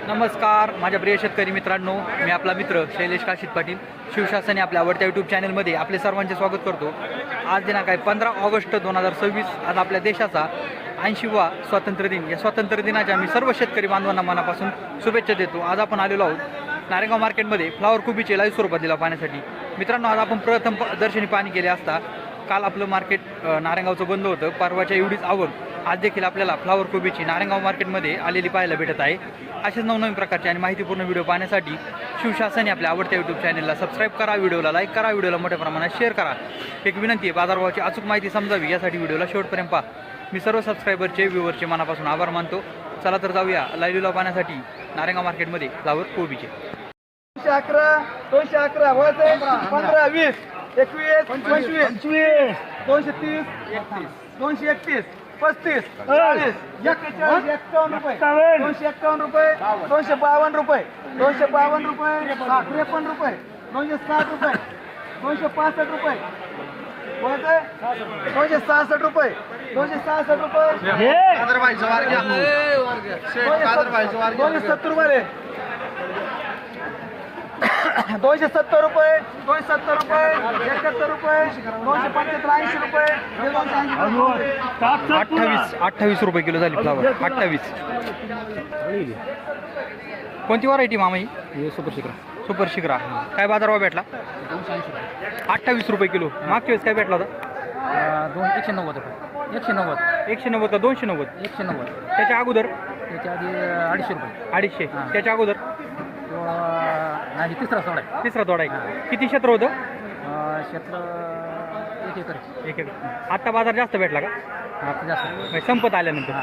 नमस्कार माझ्या प्रिय शेतकरी मित्रांनो, मी आपला मित्र शैलेश काशीत पाटील शिवशासनी आपल्या आवडत्या यूट्यूब चॅनलमध्ये आपले सर्वांचे स्वागत करतो। आज दिनांक आहे 15 ऑगस्ट 2026। आज आपल्या देशाचा 80वा स्वातंत्र्य दिन। या स्वातंत्र्य दिनाच्या मी सर्व शेतकरी बांधवांना मनापासून शुभेच्छा देतो। आज आपण आलेलो आहोत नारेगाव मार्केटमध्ये फ्लावर कोबीचे लाईव्ह स्वरूपात दिला पाहण्यासाठी। मित्रांनो, आज आपण प्रथम दर्शनी पाणी केले असता काल आपलं मार्केट नारेगावचं बंद होतं। परवाच्या एवढीच आवक आज देखील आपल्याला फ्लावर कोबीची नारेगाव मार्केटमध्ये आलेली पाहायला भेटत आहे। असेच नवनवीन प्रकारचे आणि माहितीपूर्ण व्हिडिओ पाहण्यासाठी शिवशासनी आपल्या आवडत्या यूट्यूब चॅनलला सबस्क्राईब करा, व्हिडिओला लाईक करा, व्हिडिओला मोठ्या प्रमाणात शेअर करा। एक विनंती आहे, बाजारभावाची अचूक माहिती समजावी यासाठी व्हिडिओला शेवटपर्यंत पहा। मी सर्व सबस्क्रायबरचे व्ह्यूवरचे मनापासून आभार मानतो। चला तर जाऊया लाईव्ह पाहण्यासाठी नारेगाव मार्केटमध्ये फ्लावर कोबीचे। 211 211 15 20 21 25 230 231 35 40 41 51 रुपये 251 रुपये 252 रुपये 252 रुपये 53 रुपये 260 रुपये 265 रुपये 266 रुपये 266 रुपये 270 रुपये 270 रुपये 270 रुपये 71 रुपये 275 रुपये 28 रुपये किलो झाली फ्लावर। 28 कोणती व्हरायटी मामा ही? सुपर शिकरा। काय बाजारभाव भेटला? 28 रुपये किलो। मागच्या वेळेस काय भेटला होता? 190 रुपये 190 का 290? 190 त्याच्या अगोदर? त्याच्या आधी 250 रुपये 250। त्याच्या अगोदर? नाही, तिसरा सोडा आहे। तिसरा तोडा आहे। किती क्षेत्र होतं? क्षेत्र 1 एकर 1 एकर। आत्ता बाजार जास्त भेटला का? आता जास्त संपत आल्यानंतर?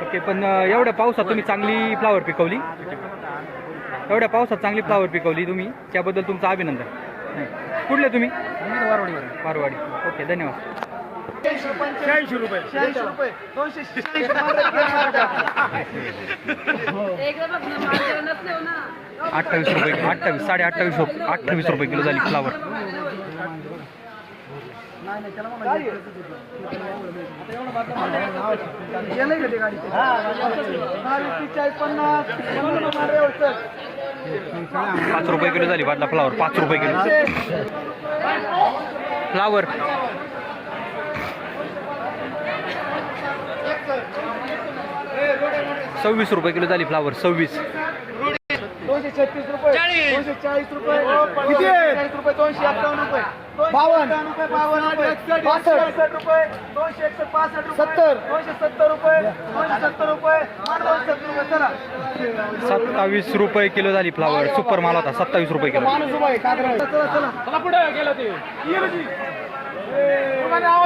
ओके, पण एवढ्या पावसात तुम्ही चांगली फ्लावर पिकवली, एवढ्या पावसात चांगली फ्लावर पिकवली तुम्ही, त्याबद्दल तुमचं अभिनंदन। कुठले तुम्ही? वारवाडी। ओके, धन्यवाद। 86 रुपये 86 रुपये 286 28 रुपये 28 28 रुपये किलो झाली फ्लावर। पाच रुपये किलो झाली बादला फ्लावर। 5 रुपये किलो फ्लावर। 26 रुपये किलो झाली फ्लावर। 26 236 रुपये 240 रुपये किती आहे? 40 रुपये 251 रुपये 52 रुपये 52 रुपये 65 रुपये 261 रुपये 70 270 रुपये 270 रुपये 270 रुपये। चला 27 रुपये किलो झाली फ्लावर। सुपर माल होता। 27 रुपये किलो चला पुढे गेला ते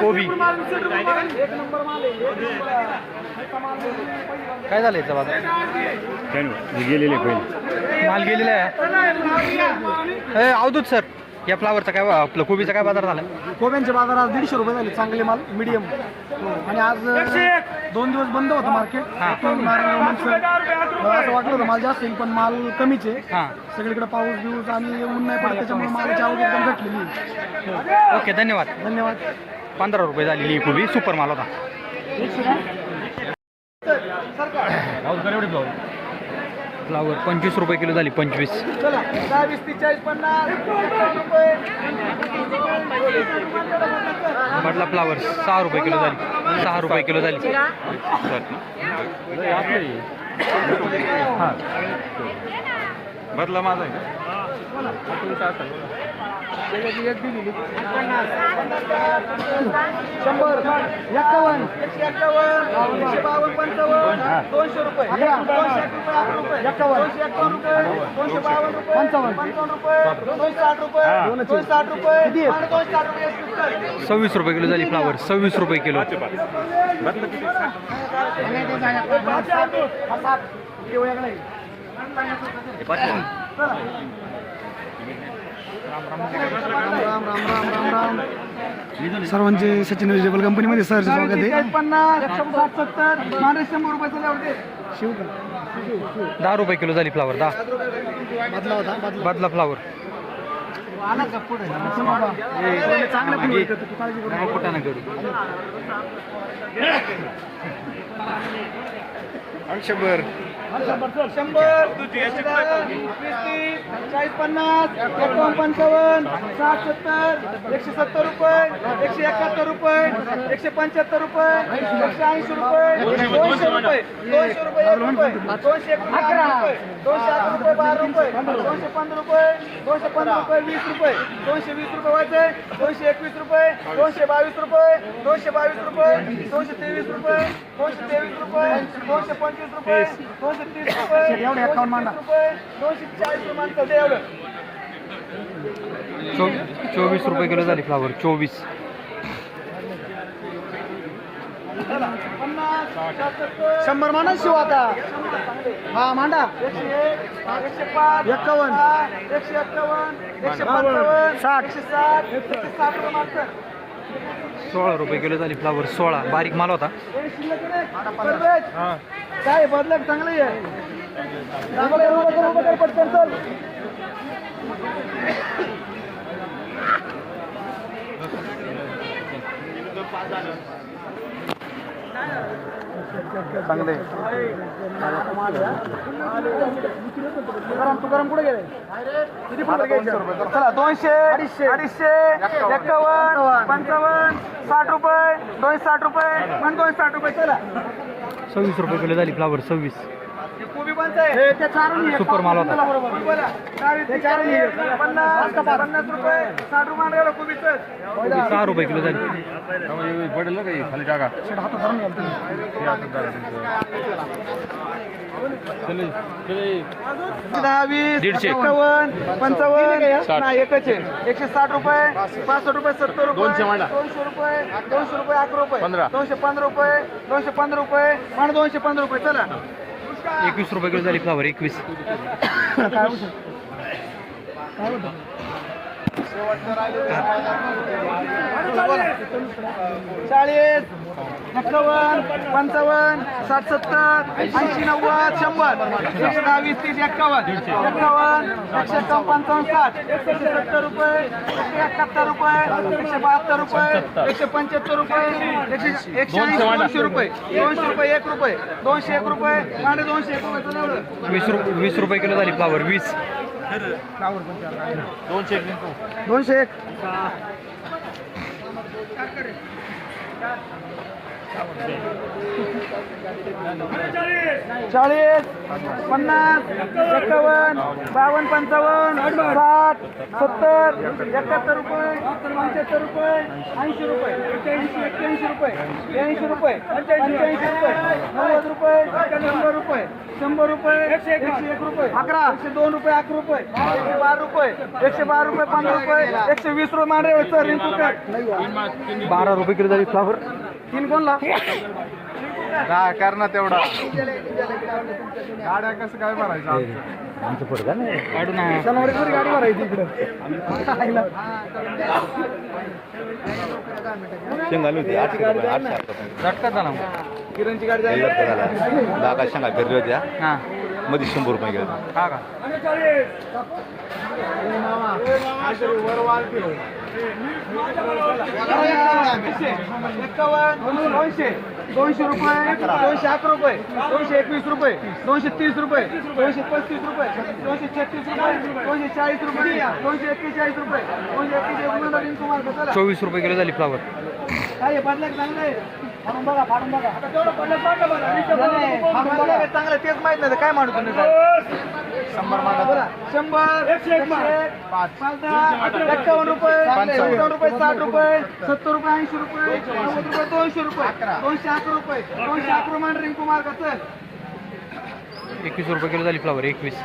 कोबी। एक नंबर माल आहे। काय झालं याचा बाजार? गेलेले पहिले माल गेलेला आहे। अवधूत सर, या फ्लावरचा काय आपलं कोबीचा काय बाजार झाला? कोब्यांचे बाजार आज 150 रुपये झाले, चांगले माल मीडियम। आणि आज 2 दिवस बंद होतं मार्केट। असं वाटलं होतं माल जास्त येईल, पण माल कमीच आहे। हां, सगळीकडे पाऊस बिऊस आणि ऊन नाही पडत, त्याच्यामुळे मालाची आवक एकदम घटलेली। ओके, धन्यवाद। धन्यवाद। 15 रुपये झालेली ही कोबी। सुपर माल होता। फ्लावर 25 रुपये किलो झाली। 25 चला 20 40 50 रुपये म्हटला फ्लावर 6 रुपये किलो झाली। 6 रुपये किलो झाली। बदला माझा आहे 100 51 152 55 200 रुपये 251 रुपये 251 रुपये 252 रुपये 55 रुपये 260 रुपये 260 रुपये 260 रुपये 26 रुपये किलो झाली फ्लावर। 26 रुपये किलो। सर्वांचे सचिन व्हेजिटेबल कंपनीमध्ये सरचे स्वागत आहे। 50 160 70 100 रुपये शिव का 10 रुपये किलो झाली फ्लावर। 10 बदला होता बदला फ्लावर। चांगलं फुलं विकत, तू काळजी करू नको. कुठं ना करू 100 100 20 30 40 50 55 60 70 170 रुपये 171 रुपये 175 रुपये 180 रुपये 200 रुपये 200 रुपये 1 रुपये 211 रुपये 211 रुपये 12 रुपये 215 रुपये 215 रुपये 20 रुपये 220 रुपये व्हायचे 221 रुपये 222 रुपये 222 रुपये 223 रुपये 223 रुपये 225 रुपये 230 रुपये एवढे अकाउंट मांडा 240 रुपये मानतो ते एवढं 24 रुपये किलो झाली फ्लावर 24. 100 माना शिव आता हा मांडा 101 105 51 151 155 60 160 रुपये मागतं 16 रुपये किलो झाली फ्लावर 16. बारीक माल होता. काय बदलक चांगलं आहे चांगलं पटकन चल चांगले तुकाराम कुठे गेले किती चला 200 250 51 55 60 रुपये 260 रुपये पण 260 रुपये चला 26 रुपये किलो झाली फ्लावर 26. कोबी बनते ते चारून सुपर माल होता. 50 रुपये 60 रुपये कोबीचं 6 रुपये किलो झाली. पडेल काही खाली जागा दहा 20 दीडशे. 51 55 नाही एकच आहे 160 रुपये 65 रुपये 70 रुपये 200 रुपये 11 रुपये 215 रुपये 215 रुपये आणि 215 रुपये चला 21 रुपये किलो झाली फ्लावर 21. चाळीस 51 55 60 70 80 90 100 120 30 51 51 155 60 170 रुपये 171 रुपये 172 रुपये 175 रुपये 180 200 रुपये 200 रुपये 1 रुपये 201 रुपये आणि 201 रुपये 20 रुपये किलो झाली फ्लावर 20. 201 40 50 51 52 55 60 70 71 रुपये 75 रुपये 80 रुपये 81 रुपये 82 रुपये 85 रुपये 90 रुपये 100 रुपये 100 रुपये 101 रुपये 102 रुपये 11 रुपये 112 रुपये 112 रुपये 15 रुपये 120 रुपये मांडे सर रिंकू कट 12 रुपये किलो झाली फ्लावर. 3 कोणला कर ना तेवढा गाड्या कसं काय भरायचं आमचं पडदा नाही काढू ना. शनिवारी गाडी भरायची इकडं शेंगाली होती 8 झटका झाला किरणची गाडी जायला जागा शेंगा फिरल्या होत्या हां मध्ये 100 रुपये गेले. हा का दोनशे रुपये 211 रुपये 221 रुपये 230 रुपये 235 रुपये 236 रुपये 240 रुपये 241 रुपये 241 24 रुपये किलो झाली फ्लावर. काय बदलाय चांगलं फाडून बघा फाडून बघा चांगलं तेच माहित नाही काय मानू तुम्ही 100 माना बघा 100 51 रुपये 57 रुपये 60 रुपये 70 रुपये 80 रुपये 90 रुपये 200 रुपये 211 रुपये 211 मान रिंकू मार्ग 21 रुपये किलो झाली फ्लावर 21.